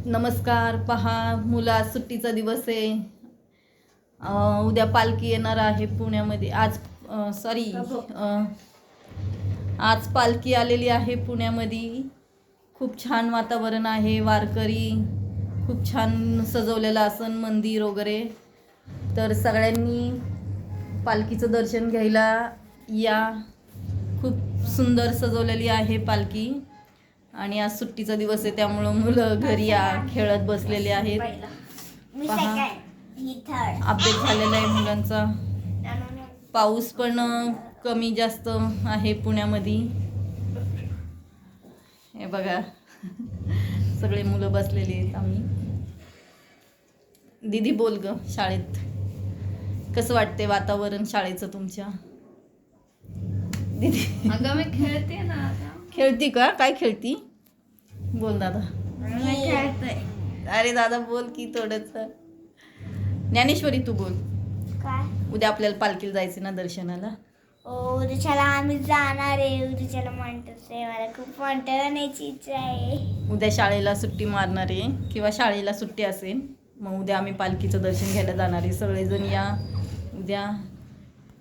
नमस्कार. पहा मुलं, आज सुट्टीचा दिवस आहे. उद्या पालखी येणार आहे पुण्यामध्ये. आज पालखी आलेली आहे पुण्यामध्ये. खूप छान वातावरण आहे. वारकरी खूप छान सजवलेलं असन मंदिर वगैरे. तर सगळ्यांनी पालखीचं दर्शन घ्यायला या. खूप सुंदर सजवलेली आहे पालखी. आणि आज सुट्टीचा दिवस आहे त्यामुळं मुलं घरी खेळत बसलेले आहेत. पहा, अभ्यास झालेला आहे मुलांचा. पाऊस पण कमी जास्त आहे पुण्यामध्ये. हे बघा सगळे मुलं बसलेले आहेत. आम्ही दीदी बोल ग, शाळेत कसं वाटते वातावरण शाळेचं तुमच्या? दीदी अगं मी खेळते ना आता. खेळती का? काय खेळती? बोल दादा. खेळते. अरे दादा बोल की थोडंच. ज्ञानेश्वरी तू बोल. काय? उद्या आपल्याला पालखीला जायचं ना दर्शनाला. उद्याच्याला आम्ही जाणार आहे. उद्याच्याला म्हणतोच आहे. मला खूप म्हणण्याची इच्छा आहे. उद्या शाळेला सुट्टी मारणार आहे किंवा शाळेला सुट्टी असेल, मग उद्या आम्ही पालखीचं दर्शन घ्यायला जाणार आहे. सगळेजण या उद्या.